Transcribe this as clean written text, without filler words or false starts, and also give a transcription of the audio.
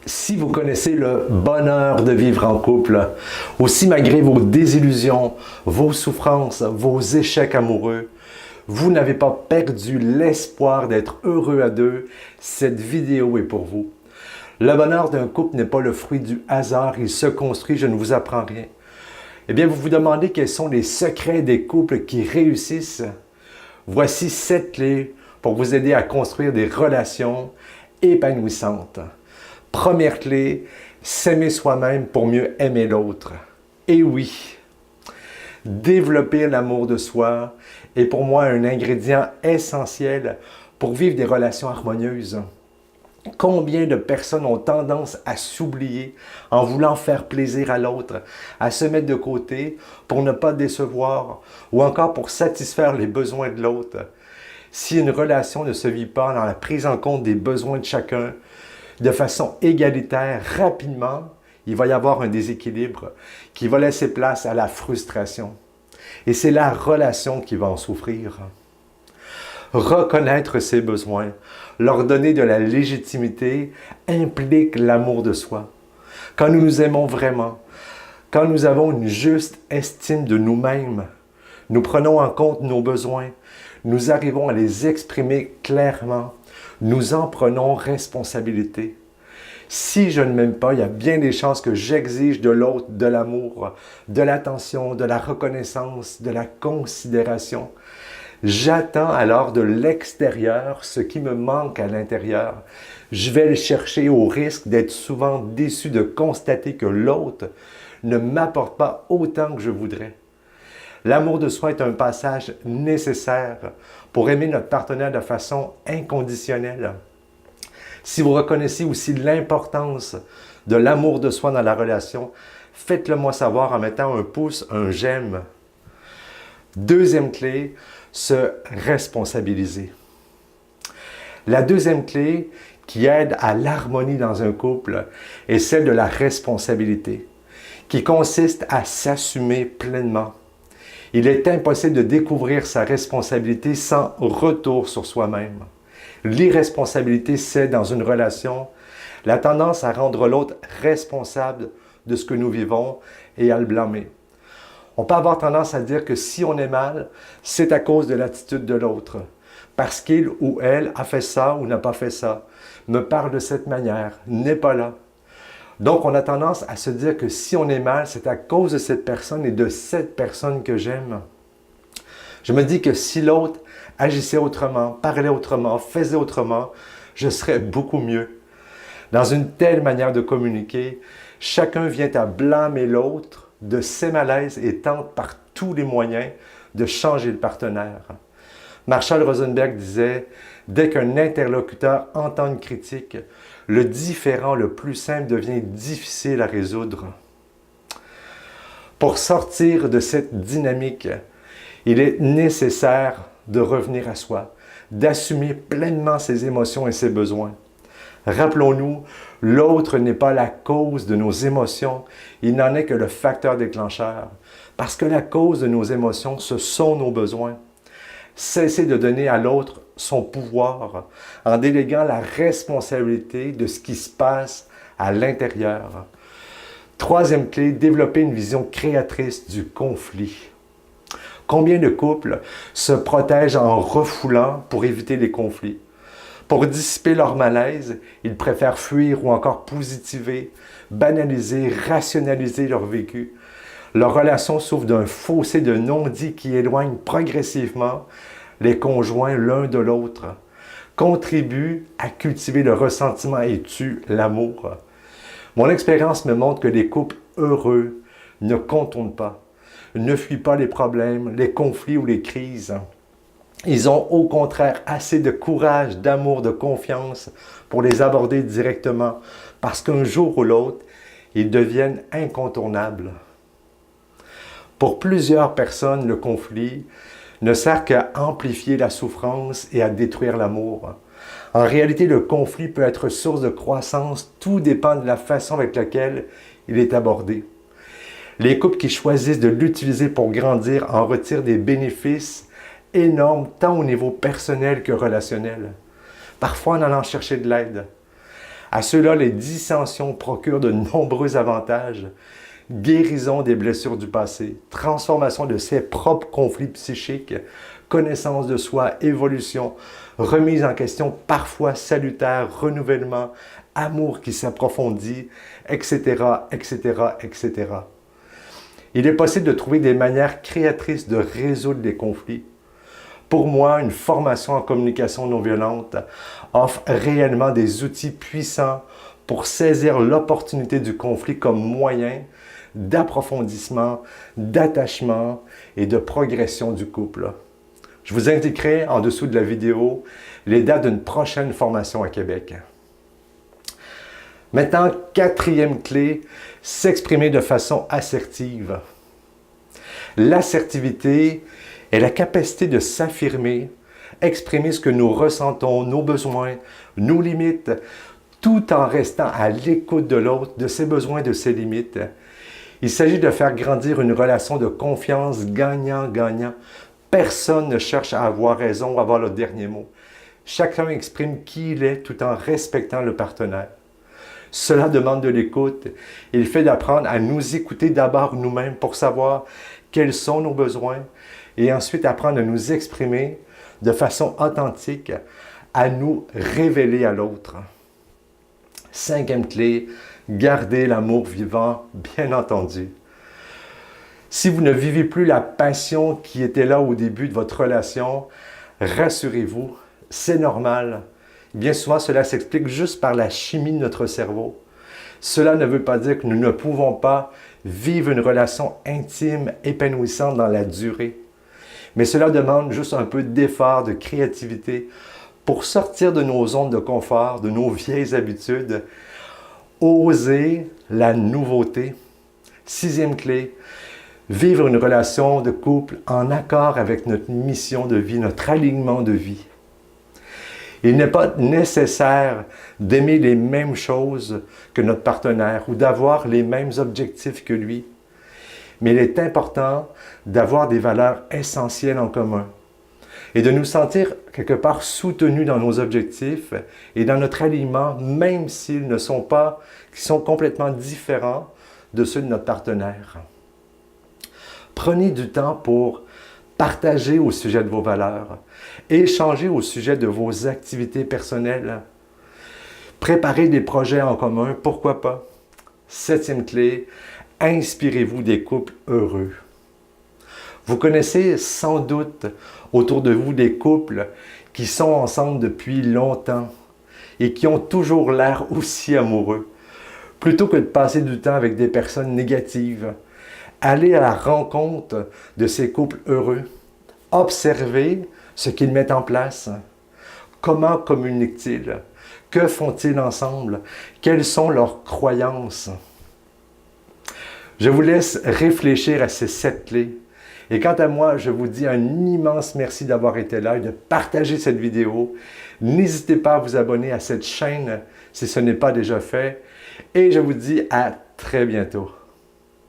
Si vous connaissez le bonheur de vivre en couple, aussi malgré vos désillusions, vos souffrances, vos échecs amoureux, vous n'avez pas perdu l'espoir d'être heureux à deux, cette vidéo est pour vous. Le bonheur d'un couple n'est pas le fruit du hasard, il se construit, je ne vous apprends rien. Eh bien, vous vous demandez quels sont les secrets des couples qui réussissent? Voici 7 clés pour vous aider à construire des relations épanouissantes. Première clé, s'aimer soi-même pour mieux aimer l'autre. Et oui, développer l'amour de soi est pour moi un ingrédient essentiel pour vivre des relations harmonieuses. Combien de personnes ont tendance à s'oublier en voulant faire plaisir à l'autre, à se mettre de côté pour ne pas décevoir ou encore pour satisfaire les besoins de l'autre. Si une relation ne se vit pas dans la prise en compte des besoins de chacun, de façon égalitaire, rapidement, il va y avoir un déséquilibre qui va laisser place à la frustration. Et c'est la relation qui va en souffrir. Reconnaître ses besoins, leur donner de la légitimité, implique l'amour de soi. Quand nous nous aimons vraiment, quand nous avons une juste estime de nous-mêmes, nous prenons en compte nos besoins, nous arrivons à les exprimer clairement, nous en prenons responsabilité. Si je ne m'aime pas, il y a bien des chances que j'exige de l'autre de l'amour, de l'attention, de la reconnaissance, de la considération. J'attends alors de l'extérieur ce qui me manque à l'intérieur. Je vais le chercher au risque d'être souvent déçu de constater que l'autre ne m'apporte pas autant que je voudrais. L'amour de soi est un passage nécessaire pour aimer notre partenaire de façon inconditionnelle. Si vous reconnaissez aussi l'importance de l'amour de soi dans la relation, faites-le moi savoir en mettant un pouce, un j'aime. Deuxième clé, se responsabiliser. La deuxième clé qui aide à l'harmonie dans un couple est celle de la responsabilité, qui consiste à s'assumer pleinement. Il est impossible de découvrir sa responsabilité sans retour sur soi-même. L'irresponsabilité, c'est, dans une relation, la tendance à rendre l'autre responsable de ce que nous vivons et à le blâmer. On peut avoir tendance à dire que si on est mal, c'est à cause de l'attitude de l'autre, parce qu'il ou elle a fait ça ou n'a pas fait ça, me parle de cette manière, n'est pas là. Donc, on a tendance à se dire que si on est mal, c'est à cause de cette personne et de cette personne que j'aime. Je me dis que si l'autre agissait autrement, parlait autrement, faisait autrement, je serais beaucoup mieux. Dans une telle manière de communiquer, chacun vient à blâmer l'autre de ses malaises et tente par tous les moyens de changer le partenaire. Marshall Rosenberg disait « Dès qu'un interlocuteur entend une critique, le différend le plus simple devient difficile à résoudre. » Pour sortir de cette dynamique, il est nécessaire de revenir à soi, d'assumer pleinement ses émotions et ses besoins. Rappelons-nous, l'autre n'est pas la cause de nos émotions, il n'en est que le facteur déclencheur. Parce que la cause de nos émotions, ce sont nos besoins. Cessez de donner à l'autre son pouvoir en déléguant la responsabilité de ce qui se passe à l'intérieur. Troisième clé, développer une vision créatrice du conflit. Combien de couples se protègent en refoulant pour éviter les conflits? Pour dissiper leur malaise, ils préfèrent fuir ou encore positiver, banaliser, rationaliser leur vécu. Leur relation souffre d'un fossé de non-dit qui éloigne progressivement les conjoints l'un de l'autre, contribue à cultiver le ressentiment et tue l'amour. Mon expérience me montre que les couples heureux ne contournent pas, ne fuient pas les problèmes, les conflits ou les crises. Ils ont au contraire assez de courage, d'amour, de confiance pour les aborder directement, parce qu'un jour ou l'autre, ils deviennent incontournables. Pour plusieurs personnes, le conflit ne sert qu'à amplifier la souffrance et à détruire l'amour. En réalité, le conflit peut être source de croissance, tout dépend de la façon avec laquelle il est abordé. Les couples qui choisissent de l'utiliser pour grandir en retirent des bénéfices énormes, tant au niveau personnel que relationnel. Parfois en allant chercher de l'aide. À ceux-là, les dissensions procurent de nombreux avantages. Guérison des blessures du passé, transformation de ses propres conflits psychiques, connaissance de soi, évolution, remise en question parfois salutaire, renouvellement, amour qui s'approfondit, etc., etc., etc. Il est possible de trouver des manières créatrices de résoudre les conflits. Pour moi, une formation en communication non violente offre réellement des outils puissants pour saisir l'opportunité du conflit comme moyen d'approfondissement, d'attachement et de progression du couple. Je vous indiquerai en dessous de la vidéo les dates d'une prochaine formation à Québec. Maintenant, quatrième clé, s'exprimer de façon assertive. L'assertivité est la capacité de s'affirmer, exprimer ce que nous ressentons, nos besoins, nos limites, tout en restant à l'écoute de l'autre, de ses besoins, de ses limites. Il s'agit de faire grandir une relation de confiance gagnant-gagnant. Personne ne cherche à avoir raison ou à avoir le dernier mot. Chacun exprime qui il est tout en respectant le partenaire. Cela demande de l'écoute. Il fait d'apprendre à nous écouter d'abord nous-mêmes pour savoir quels sont nos besoins et ensuite apprendre à nous exprimer de façon authentique, à nous révéler à l'autre. Cinquième clé, garder l'amour vivant, bien entendu. Si vous ne vivez plus la passion qui était là au début de votre relation, rassurez-vous, c'est normal. Bien souvent, cela s'explique juste par la chimie de notre cerveau. Cela ne veut pas dire que nous ne pouvons pas vivre une relation intime, épanouissante dans la durée. Mais cela demande juste un peu d'effort, de créativité pour sortir de nos zones de confort, de nos vieilles habitudes, oser la nouveauté. Sixième clé, vivre une relation de couple en accord avec notre mission de vie, notre alignement de vie. Il n'est pas nécessaire d'aimer les mêmes choses que notre partenaire ou d'avoir les mêmes objectifs que lui. Mais il est important d'avoir des valeurs essentielles en commun et de nous sentir quelque part soutenus dans nos objectifs et dans notre alignement, même s'ils ne sont pas, qui sont complètement différents de ceux de notre partenaire. Prenez du temps pour partager au sujet de vos valeurs, échanger au sujet de vos activités personnelles, préparer des projets en commun, pourquoi pas. Septième clé, inspirez-vous des couples heureux. Vous connaissez sans doute autour de vous des couples qui sont ensemble depuis longtemps et qui ont toujours l'air aussi amoureux. Plutôt que de passer du temps avec des personnes négatives, allez à la rencontre de ces couples heureux. Observez ce qu'ils mettent en place. Comment communiquent-ils? Que font-ils ensemble? Quelles sont leurs croyances? Je vous laisse réfléchir à ces 7 clés. Et quant à moi, je vous dis un immense merci d'avoir été là et de partager cette vidéo. N'hésitez pas à vous abonner à cette chaîne si ce n'est pas déjà fait. Et je vous dis à très bientôt.